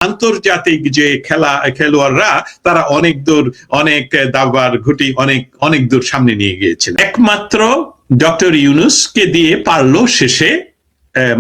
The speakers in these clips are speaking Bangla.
আন্তর্জাতিক যে খেলোয়াড়রা তারা অনেক দাবার ঘুটি অনেক দূর সামনে নিয়ে গিয়েছিল। একমাত্র ডক্টর ইউনূসকে দিয়ে পারলো শেষে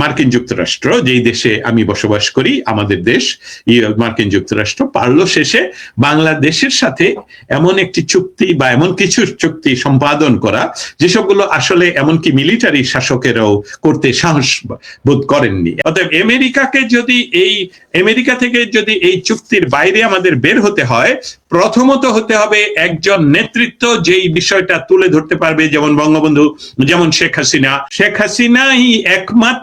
মার্কিন যুক্তরাষ্ট্র, যেই দেশে আমি বসবাস করি, আমাদের দেশ মার্কিন যুক্তরাষ্ট্র, পারলো শেষে বাংলাদেশের সাথে এমন একটি চুক্তি বা এমন কিছু চুক্তি সম্পাদন করা যেসবগুলো আসলে এমনকি মিলিটারি শাসকেরাও করতে সাহস বোধ করেননি। অতএব আমেরিকা থেকে যদি এই চুক্তির বাইরে আমাদের বের হতে হয়, প্রথমত হতে হবে একজন নেতৃত্ব যেই বিষয়টা তুলে ধরতে পারবে, যেমন বঙ্গবন্ধু, যেমন শেখ হাসিনাই একমাত্র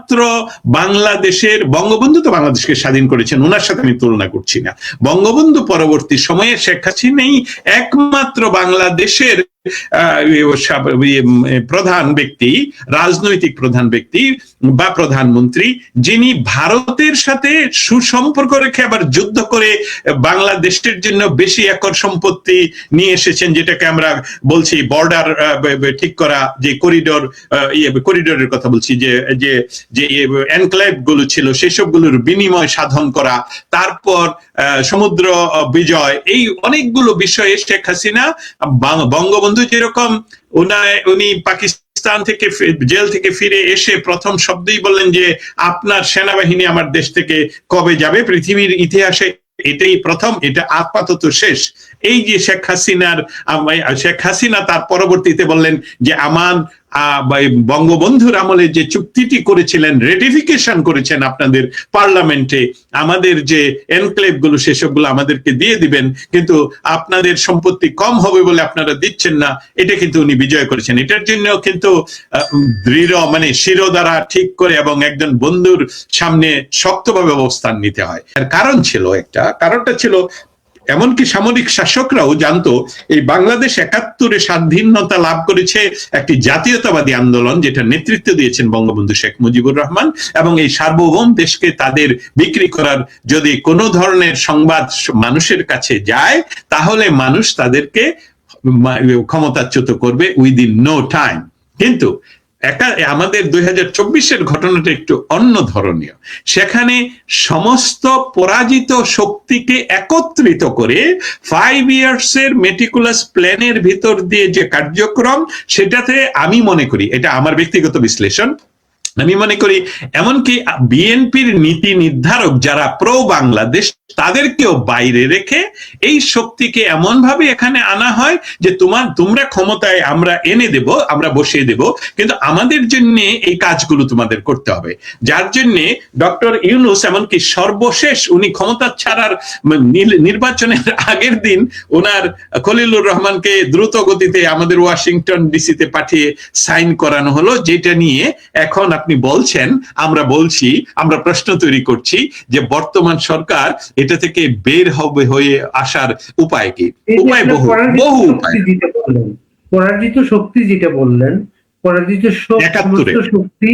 বঙ্গবন্ধু তো বাংলাদেশকে স্বাধীন করেছেন, ওনার সাথে আমি তুলনা করছি না। বঙ্গবন্ধু পরবর্তী সময়ে শেখ হাসিনাই একমাত্র বাংলাদেশের প্রধান ব্যক্তি, রাজনৈতিক প্রধান ব্যক্তি বা প্রধানমন্ত্রী, যিনি ভারতের সাথে সুসম্পর্ক রেখে আবার যুদ্ধ করে বাংলাদেশের জন্য বেশি একর সম্পত্তি নিয়ে এসেছেন, যেটাকে আমরা বলছি বর্ডার ঠিক করা, যে করিডোরের কথা বলছি, যে এনক্লেভ গুলো ছিল সেসবগুলোর বিনিময় সাধন করা, তারপর সমুদ্র বিজয়, এই অনেকগুলো বিষয়ে শেখ হাসিনা, বঙ্গবন্ধু যেরকম উনি পাকিস্তান থেকে জেল থেকে ফিরে এসে প্রথম শব্দই বললেন যে আপনার সেনাবাহিনী আমার দেশ থেকে কবে যাবে, পৃথিবীর ইতিহাসে এটাই প্রথম, এটা আপাতত শেষ। এই যে শেখ হাসিনা তার পরবর্তীতে বললেন যে বঙ্গবন্ধুর আমলে যে চুক্তিটি করেছিলেন, রেটিফিকেশন করেছেন আপনাদের পার্লামেন্টে, আমাদের যে এনক্লেভ গুলো সেসবগুলো আমাদেরকে দিয়ে দিবেন, কিন্তু আপনাদের সম্পত্তি কম হবে বলে আপনারা দিচ্ছেন না, এটা কিন্তু উনি বিজয় করেছেন। এটার জন্য কিন্তু দৃঢ় শিরোধারা ঠিক করে এবং একজন বন্ধুর সামনে শক্তভাবে অবস্থান নিতে হয়। এর কারণটা ছিল এমনকি সামরিক শাসকরাও জানতো এই বাংলাদেশ ৭১-এ স্বাধীনতা লাভ করেছে একটি জাতীয়তাবাদী আন্দোলন, যেটা নেতৃত্ব দিয়েছেন বঙ্গবন্ধু শেখ মুজিবুর রহমান, এবং এই সার্বভৌম দেশকে তাদের বিক্রি করার যদি কোনো ধরনের সংবাদ মানুষের কাছে যায়, তাহলে মানুষ তাদেরকে ক্ষমতাচ্যুত করবে উইদিন নো টাইম। কিন্তু আমাদের ২০২৪-এর ঘটনাটা একটু অন্য ধরনীয়। সেখানে সমস্ত পরাজিত শক্তিকে একত্রিত করে 5 ইয়ার্সের মেটিকুলাস প্ল্যানের ভিতর দিয়ে যে কার্যক্রম, সেটাতে আমি মনে করি, এটা আমার ব্যক্তিগত বিশ্লেষণ, আমি মনে করি এমনকি বিএনপির নীতি নির্ধারক যারা প্রো বাংলাদেশ, তাদেরকেও বাইরে রেখে এই শক্তিকে এমন ভাবে এখানে আনা হয় যে তোমরা ক্ষমতায় আমরা এনে দেব, আমরা বসিয়ে দেব, কিন্তু আমাদের জন্য এই কাজগুলো তোমাদের করতে হবে। যার জন্য ডক্টর ইউনূস এমনকি সর্বশেষ উনি ক্ষমতা ছাড়ার নির্বাচনের আগের দিন ওনার খলিলুর রহমানকে দ্রুত গতিতে আমাদের ওয়াশিংটন ডিসিতে পাঠিয়ে সাইন করানো হলো, যেটা নিয়ে এখন আপনি বলছেন, আমরা প্রশ্ন তৈরি করছি যে বর্তমান সরকার এটা থেকে বের হয়ে আসার উপায় কি? উপায় বহু উপায়। পরাজিত শক্তি যেটা বললেন, পরাজিত শক্তি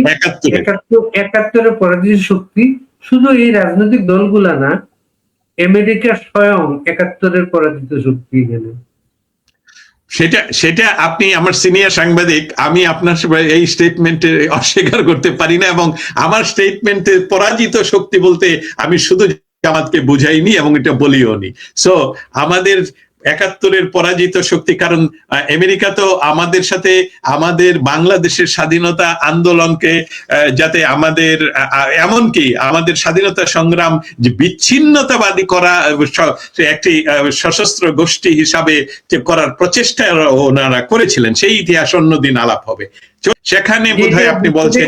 ৭১-এর পরাজিত শক্তি শুধু এই রাজনৈতিক দলগুলা না, আমেরিকা স্বয়ং ৭১-এর পরাজিত শক্তি গেলেন। সেটা আপনি আমার সিনিয়র সাংবাদিক, আমি আপনার এই স্টেটমেন্টে অস্বীকার করতে পারি না, এবং আমার স্টেটমেন্টে পরাজিত শক্তি বলতে আমি শুধু জামাতকে বুঝাইনি এবং এটা বলিও নি। সো আমাদের ৭১-এর পরাজিত শক্তি, কারণ আমেরিকা তো আমাদের সাথে আমাদের বাংলাদেশের স্বাধীনতা আন্দোলনকে যাতে আমাদের এমনকি আমাদের স্বাধীনতা সংগ্রাম যে বিচ্ছিন্নতাবাদী করা একটি সশস্ত্র গোষ্ঠী হিসাবে করার প্রচেষ্টা ওনারা করেছিলেন, সেই ইতিহাস অন্যদিন আলাপ হবে। সেখানে বোধহয় আপনি বলছেন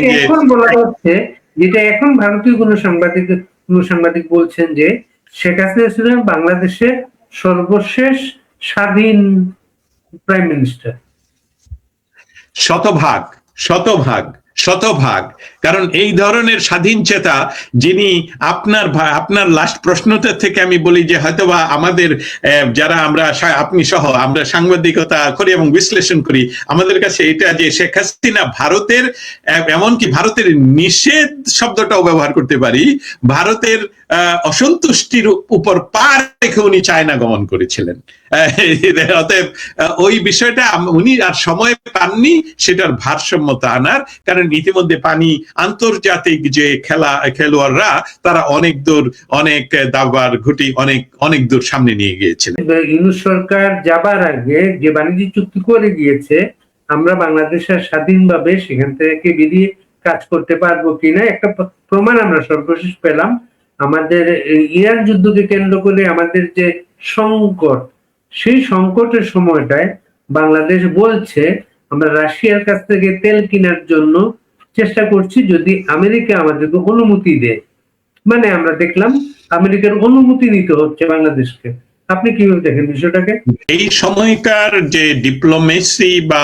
যে যেটা এখন ভারতীয় কোন সাংবাদিক বলছেন যে শেখ হাসিনা ছিলেন বাংলাদেশের সর্বশেষ স্বাধীন প্রাইম মিনিস্টার। শতভাগ, কারণ এই ধরনের স্বাধীন চেতা যিনি আপনার লাস্ট প্রশ্নটা থেকে আমি বলি যে হয়তোবা আমাদের যারা আপনি সহ আমরা সাংবাদিকতা করি এবং বিশ্লেষণ করি, আমাদের কাছে এটা যে শেখ হাসিনা ভারতের, এমনকি ভারতের নিষেধ শব্দটাও ব্যবহার করতে পারি, ভারতের অসন্তুষ্টির উপর পা রেখে উনি চায়না গমন করেছিলেন। অতএব ওই বিষয়টা উনি আর সময় পাননি সেটার ভারসাম্যতা আনার, কারণ ইতিমধ্যে আন্তর্জাতিক যে খেলোয়াড়রা তারা অনেক দূর, অনেক দাবার ঘুটি অনেক দূর সামনে নিয়ে গিয়েছিলেন। ইউনূস সরকার যাবার আগে যে বাণিজ্য চুক্তি করে গিয়েছে, আমরা বাংলাদেশের স্বাধীনভাবে সেখান থেকে বেরিয়ে কাজ করতে পারবো কিনা একটা প্রমাণ আমরা সর্বশেষ পেলাম। আমাদের ইরান যুদ্ধকে কেন্দ্র করে আমাদের যে সংকট, সেই সংকটের সময়টায় বাংলাদেশ বলছে আমরা রাশিয়ার কাছ থেকে তেল কেনার জন্য চেষ্টা করছি যদি আমেরিকা আমাদেরকে অনুমতি দেয়। মানে আমরা দেখলাম আমেরিকার অনুমতি নিতে হচ্ছে বাংলাদেশকে। আপনি কিভাবে দেখেন বিষয়টাকে? এই সময়কার যে ডিপ্লোমেসি বা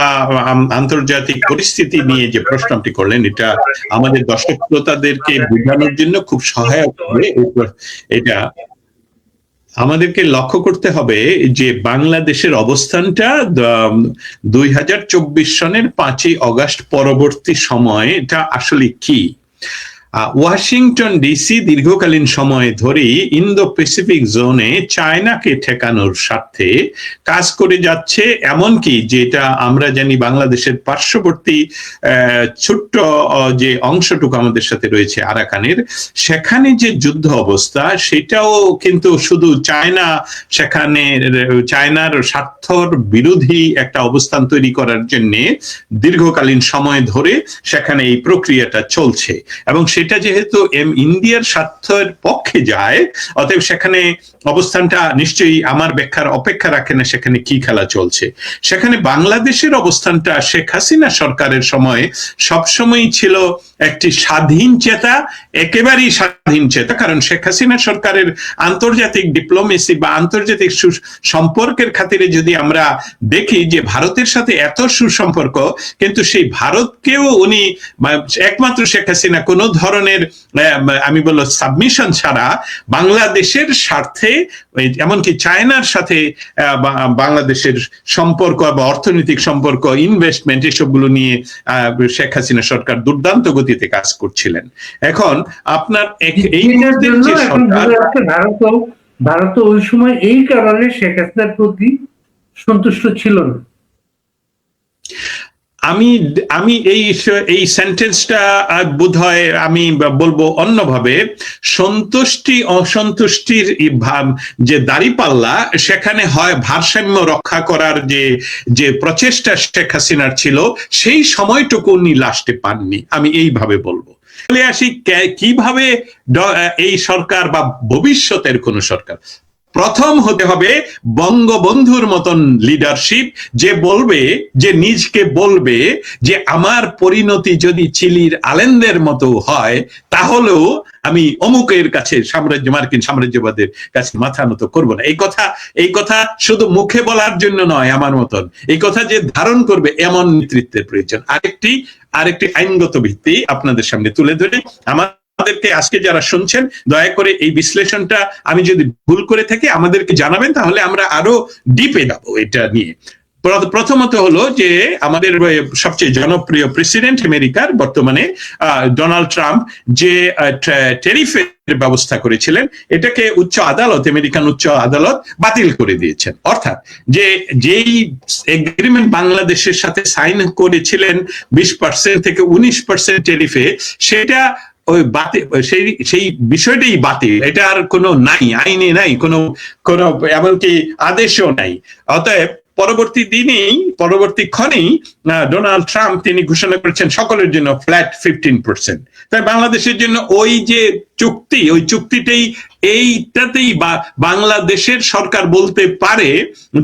আন্তর্জাতিক পরিস্থিতি নিয়ে যে প্রশ্নটি করলেন, এটা আমাদের দর্শক শ্রোতাদেরকে বোঝানোর জন্য খুব সহায়ক হবে। এটা আমাদেরকে লক্ষ্য করতে হবে যে বাংলাদেশের অবস্থানটা 2024 সনের 5ই অগস্ট পরবর্তী সময় এটা আসলে কি। ওয়াশিংটন ডিসি দীর্ঘকালীন সময় ধরেই ইন্দো প্যাসিফিক জোনে চায়নাকে ঠেকানোর স্বার্থে কাজ করে যাচ্ছে, এমনকি যেটা আমরা জানি বাংলাদেশের পার্শ্ববর্তী ছোট্ট যে অংশটুকু আমাদের সাথে রয়েছে আরাকানের, সেখানে যে যুদ্ধ অবস্থা সেটাও কিন্তু শুধু চায়নার স্বার্থর বিরোধী একটা অবস্থান তৈরি করার জন্য দীর্ঘকালীন সময় ধরে সেখানে এই প্রক্রিয়াটা চলছে, এবং সেটা যেহেতু ইন্ডিয়ার স্বার্থের পক্ষে যায়, অতএব সেখানে অবস্থানটা নিশ্চয়ই আমার ব্যাখ্যার অপেক্ষা রাখে না সেখানে কি খেলা চলছে। সেখানে বাংলাদেশের অবস্থানটা শেখ হাসিনা সরকারের সময় সবসময়ই ছিল একটি স্বাধীন চেতা, একেবারেই স্বাধীন চেতা, কারণ শেখ হাসিনা সরকারের আন্তর্জাতিক ডিপ্লোমেসি বা আন্তর্জাতিক সম্পর্কের খাতিরে যদি আমরা দেখি যে ভারতের সাথে এত সুসম্পর্ক, কিন্তু সেই ভারতকেও উনি একমাত্র শেখ হাসিনা কোনো ধরনের আমি বলবো সাবমিশন ছাড়া বাংলাদেশের স্বার্থে, এমনকি চায়নার সাথে বাংলাদেশের সম্পর্ক বা অর্থনৈতিক সম্পর্ক, ইনভেস্টমেন্ট, এসবগুলো নিয়ে শেখ হাসিনা সরকার দুর্দান্ত গতিতে কাজ করছিলেন। এখন আপনার এই মুহূর্তের যে সরকার, ভারত ওই সময় এই কারণে শেখ হাসিনার প্রতি সন্তুষ্ট ছিল না। আমি এই সেন্টেন্সটা বোধহয় আমি বলবো অন্যভাবে, সন্তুষ্টি অসন্তুষ্টির যে দাঁড়িপাল্লা, সেখানে হয় ভারসাম্য রক্ষা করার যে প্রচেষ্টা শেখ হাসিনার ছিল, সেই সময়টুকু উনি লাস্টে পাননি, আমি এইভাবে বলবো। চলে আসি কিভাবে এই সরকার বা ভবিষ্যতের কোন সরকার, প্রথম হতে হবে বঙ্গবন্ধুর মতন লিডারশিপ, যে নিজকে বলবে যে আমার পরিণতি যদি চিলির আলেনদের মতো হয় তাহলেও আমি অমুকের কাছে মার্কিন সাম্রাজ্যবাদের কাছে মাথা নত করবো না। এই কথা শুধু মুখে বলার জন্য নয়, আমার মতন এই কথা যে ধারণ করবে, এমন নেতৃত্বের প্রয়োজন। আরেকটি আইনগত ভিত্তি আপনাদের সামনে তুলে ধরে, আমাদেরকে আজকে যারা শুনছেন দয়া করে এই বিশ্লেষণটা আমি যদি ভুল করে থাকি আমাদেরকে জানাবেন, তাহলে আমরা আরো ডিপে যাবো এটা নিয়ে। প্রথমত হলো যে আমাদের সবচেয়ে জনপ্রিয় প্রেসিডেন্ট আমেরিকার বর্তমানে ডোনাল্ড ট্রাম্প যে ট্যারিফের ব্যবস্থা করেছিলেন, এটাকে আমেরিকান উচ্চ আদালত বাতিল করে দিয়েছেন। অর্থাৎ যেই এগ্রিমেন্ট বাংলাদেশের সাথে সাইন করেছিলেন 20% থেকে 19% ট্যারিফে, সেটা ওই বাতিল, সেই বিষয়টাই বাতিল, এটা আর কোনো নাই, আইনে নাই, কোনো এমনকি আদেশও নাই। অতএব পরবর্তী ক্ষণেই ডোনাল্ড ট্রাম্প তিনি ঘোষণা করেছেন সকলের জন্য ফ্ল্যাট 15%। তাই বাংলাদেশের জন্য ওই যে চুক্তি, ওই চুক্তিটাই এইটাতেই বাংলাদেশের সরকার বলতে পারে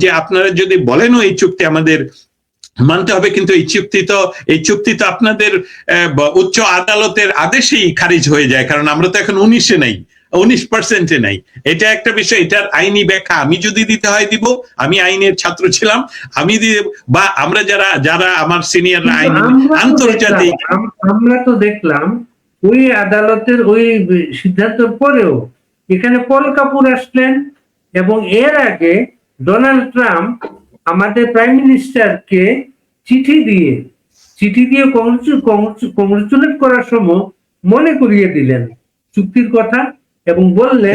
যে আপনারা যদি বলেন এই চুক্তি আমাদের মানতে হবে, কিন্তু এই চুক্তি তো আপনাদের উচ্চ আদালতের আদেশেই খারিজ হয়ে যায়, কারণ আমরা তো এখন 19% নাই। এটা একটা বিষয়, এটার আইনি ব্যাখ্যা আমি যদি দিতে হয় দিব, আমি আইনের ছাত্র ছিলাম, আমি বা আমরা যারা আমার সিনিয়ররা আইন আন্তর্জাতিক, আমরা তো দেখলাম ওই আদালতের ওই সিদ্ধান্তের পরেও এখানে পল কাপুর আসলেন, এবং এর আগে ডোনাল্ড ট্রাম্প আমাদের প্রাইম মিনিস্টারকে চিঠি দিয়ে কংগ্রেচুলেট করার সময় মনে করিয়ে দিলেন চুক্তির কথা, এবং বললেন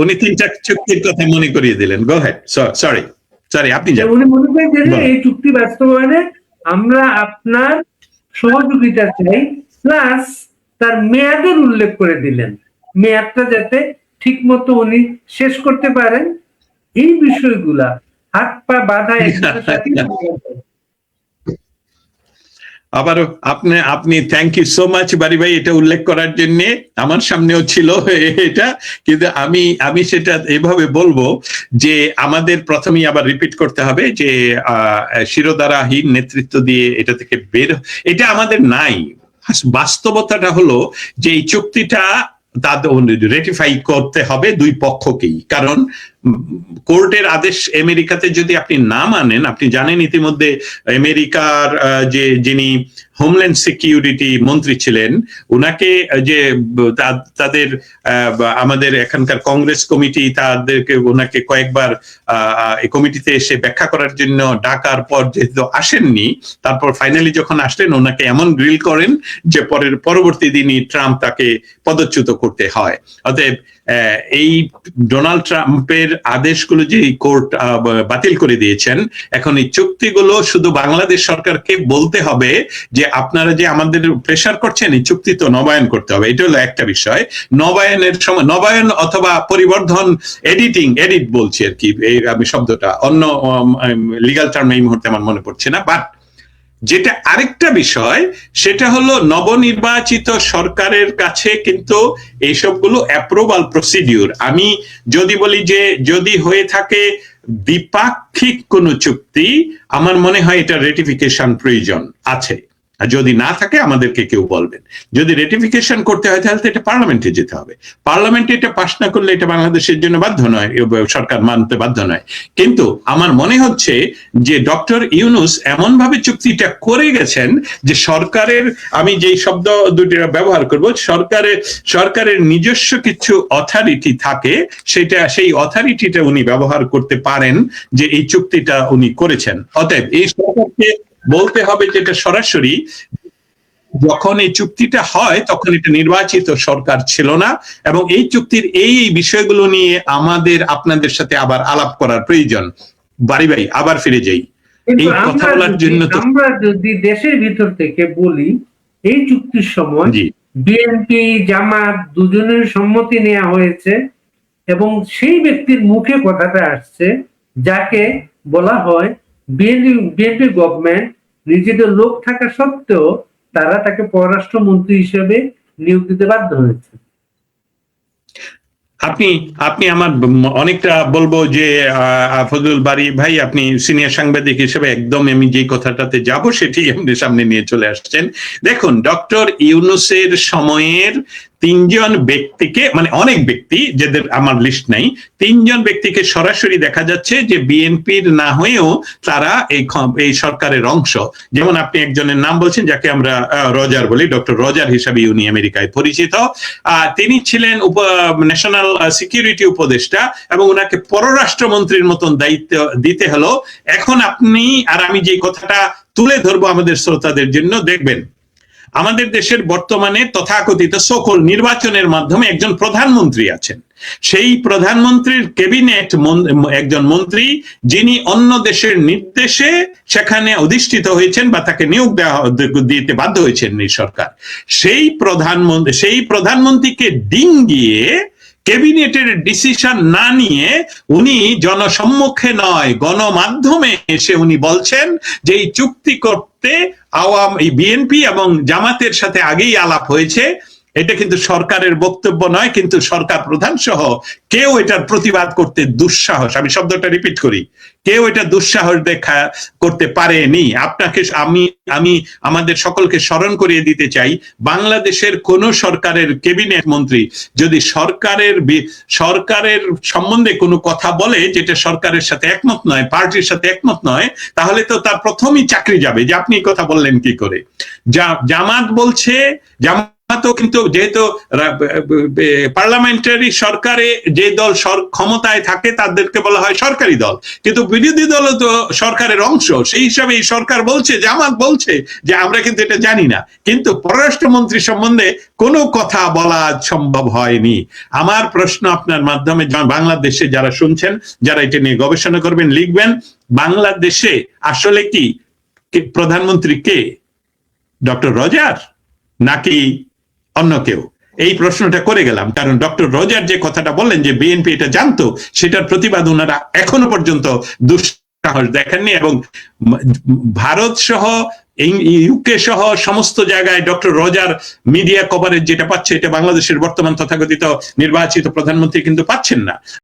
উনি তিনটা চুক্তির কথা মনে করিয়ে দিলেন। গো হেড, সরি আপনি যান। উনি মনে করেন যে এই চুক্তি বাস্তবায়নে আমরা আপনার সহযোগিতা চাই, প্লাস তার মেয়াদের উল্লেখ করে দিলেন, মেয়াদটা যাতে ঠিক মতো উনি শেষ করতে পারেন। এই বিষয়গুলা হাত পা বাঁধা একজনের সাথে আবারও আপনি থ্যাংক ইউ সো মাচ বারি ভাই এটা উল্লেখ করার জন্য। আমার সামনেও ছিল এটা, কিন্তু আমি সেটা এভাবে বলবো যে আমাদের প্রথমেই আবার রিপিট করতে হবে যে শিরোধারাহীন নেতৃত্ব দিয়ে এটা থেকে এটা আমাদের নাই। বাস্তবতাটা হলো যে এই চুক্তিটা তাদের রেটিফাই করতে হবে দুই পক্ষকেই, কারণ কোর্টের আদেশ আমেরিকাতে যদি আপনি না মানেন, আপনি জানেন ইতিমধ্যে আমেরিকার যিনি হোমল্যান্ড সিকিউরিটি মন্ত্রী ছিলেন, উনাকে যে তাদের আমাদের এখানকার কংগ্রেস কমিটি তাদেরকে ওনাকে কয়েকবার এই কমিটিতে এসে ব্যাখ্যা করার জন্য ডাকার পর যেহেতু আসেননি, তারপর ফাইনালি যখন আসলেন ওনাকে এমন গ্রিল করেন যে পরবর্তী দিনই ট্রাম্প তাকে পদচ্যুত করতে হয়। অতএব এই ডোনাল্ড ট্রাম্পের আদেশগুলো যে কোর্ট বাতিল করে দিয়েছেন, এখন এই চুক্তিগুলো শুধু বাংলাদেশ সরকারকে বলতে হবে যে আপনারা যে আমাদের প্রেসার করছেন এই চুক্তি তো নবায়ন করতে হবে। এটা হলো একটা বিষয়। নবায়নের সময় নবায়ন অথবা পরিবর্ধন, এডিট বলছি আর কি, এই আমি শব্দটা অন্য লিগাল টার্ম এই মুহূর্তে আমার মনে পড়ছে না। বাট যেটা আরেকটা বিষয় সেটা হলো নবনির্বাচিত সরকারের কাছে কিন্তু এইসবগুলো অ্যাপ্রুভাল প্রসিডিউর। আমি যদি বলি যে যদি হয়ে থাকে দ্বিপাক্ষিক কোনো চুক্তি, আমার মনে হয় এটা রেটিফিকেশন প্রয়োজন আছে। আর যদি না থাকে আমাদেরকে কেউ বলবেন। যদি রেটিফিকেশন করতে হয় তাহলে এটা পার্লামেন্টে যেতে হবে। পার্লামেন্টে এটা পাস না করলে এটা বাংলাদেশের জন্য বাধ্য নয়, সরকার মানতে বাধ্য নয়। কিন্তু আমার মনে হচ্ছে যে ডক্টর ইউনূস এমন ভাবে চুক্তিটা করে গেছেন যে সরকারের, আমি যেই শব্দ দুটো ব্যবহার করব, সরকারের নিজস্ব কিছু অথরিটি থাকে, সেই অথরিটিটা উনি ব্যবহার করতে পারেন যে এই চুক্তিটা উনি করেছেন। অতএব এই সরকারকে বলতে হবে যেটা সরাসরি যখন এই চুক্তিটা হয় তখন এটা নির্বাচিত সরকার ছিল না, এবং এই চুক্তির এই বিষয়গুলো নিয়ে আমাদের আপনাদের সাথে আবার আলাপ করার প্রয়োজন। বারি ভাই আবার ফিরে যাই এই কথা বলার জন্য। আমরা যদি দেশের ভিতর থেকে বলি এই চুক্তির সময় বিএনপি জামাত দুজনের সম্মতি নেওয়া হয়েছে এবং সেই ব্যক্তির মুখে কথাটা আসছে যাকে বলা হয় বিএনপি গভর্নমেন্ট নিজেদের লোক থাকা সত্ত্বেও তারা তাকে পররাষ্ট্রমন্ত্রী হিসেবে নিয়োগ দিতে বাধ্য হয়েছে। আপনি আমার অনেকটা বলবো যে ফজলুল বারী ভাই, আপনি সিনিয়র সাংবাদিক হিসেবে একদম আমি যে কথাটাতে যাব সেটি আমাদের সামনে নিয়ে চলে আসছেন। দেখুন, ডক্টর ইউনূসের সময়ের তিনজন ব্যক্তিকে, মানে অনেক ব্যক্তি যাদের আমার লিস্ট নাই, তিনজন ব্যক্তিকে সরাসরি দেখা যাচ্ছে যে বিএনপির না হয়েও তারা এই সরকারের অংশ। যেমন আপনি একজনের নাম বলছেন যাকে আমরা রজার বলি, ডক্টর রজার হিসাবে উনি আমেরিকায় পরিচিত। তিনি ছিলেন ন্যাশনাল সিকিউরিটি উপদেষ্টা এবং ওনাকে পররাষ্ট্রমন্ত্রীর মতন দায়িত্ব দিতে হলো। এখন আপনি আর আমি যে কথাটা তুলে ধরবো আমাদের শ্রোতাদের জন্য, দেখবেন আমাদের দেশের বর্তমানে তথাকথিত সকল নির্বাচনের মাধ্যমে একজন প্রধানমন্ত্রী আছেন। সেই প্রধানমন্ত্রীর ক্যাবিনেট একজন মন্ত্রী যিনি অন্য দেশের নির্দেশে সেখানে অধিষ্ঠিত হয়েছেন বা তাকে নিয়োগ দিতে বাধ্য হয়েছেন এই সরকার। সেই প্রধানমন্ত্রীকে ডিঙ্গিয়ে ক্যাবিনেটের ডিসিশন না নিয়ে উনি জনসম্মুখে নয় গণমাধ্যমে এসে উনি বলছেন যে এই চুক্তি করতে বিএনপি এবং জামাতের সাথে আগেই আলাপ হয়েছে। এটা কিন্তু সরকারের বক্তব্য নয়, কিন্তু সরকার প্রধান সহ কেউ এটার প্রতিবাদ করতে দুঃসাহস, আমি শব্দটা রিপিট করি, কেউ এটা দুঃসাহস দেখা করতে পারেনি। আপনাকে আমি আমাদের সকলকে স্মরণ করিয়ে দিতে চাই, বাংলাদেশের কোন সরকারের ক্যাবিনেট মন্ত্রী যদি সরকারের সম্বন্ধে কোনো কথা বলে যেটা সরকারের সাথে একমত নয়, পার্টির সাথে একমত নয়, তাহলে তো তার প্রথমই চাকরি যাবে যে আপনি কথা বললেন কি করে। জামাত জামাতও কিন্তু যেহেতু পার্লামেন্টারি সরকারে যে দল ক্ষমতায় থাকে তাদেরকে বলা হয় সরকারি দল, কিন্তু বিরোধী দলও তো সরকারের অংশ। সেই হিসাবে এই সরকার বলছে, জামাত বলছে যে আমরা কিন্তু এটা জানি না, কিন্তু পররাষ্ট্রমন্ত্রী সম্বন্ধে কোনো কথা বলা সম্ভব হয়নি। আমার প্রশ্ন আপনার মাধ্যমে বাংলাদেশে যারা শুনছেন, যারা এটা নিয়ে গবেষণা করবেন, লিখবেন, বাংলাদেশে আসলে কি প্রধানমন্ত্রী কে? ডক্টর রজার নাকি অন্য কেউ? এই প্রশ্নটা করে গেলাম, কারণ ডক্টর রজার যে কথাটা বললেন যে বিএনপি এটা জানতো, সেটার প্রতিবাদ ওনারা এখনো পর্যন্ত দুঃসাহস দেখেননি। এবং ভারত সহ ইউকে সহ সমস্ত জায়গায় ডক্টর রজার মিডিয়া কভারেজ যেটা পাচ্ছে, এটা বাংলাদেশের বর্তমান তথাকথিত নির্বাচিত প্রধানমন্ত্রী কিন্তু পাচ্ছেন না।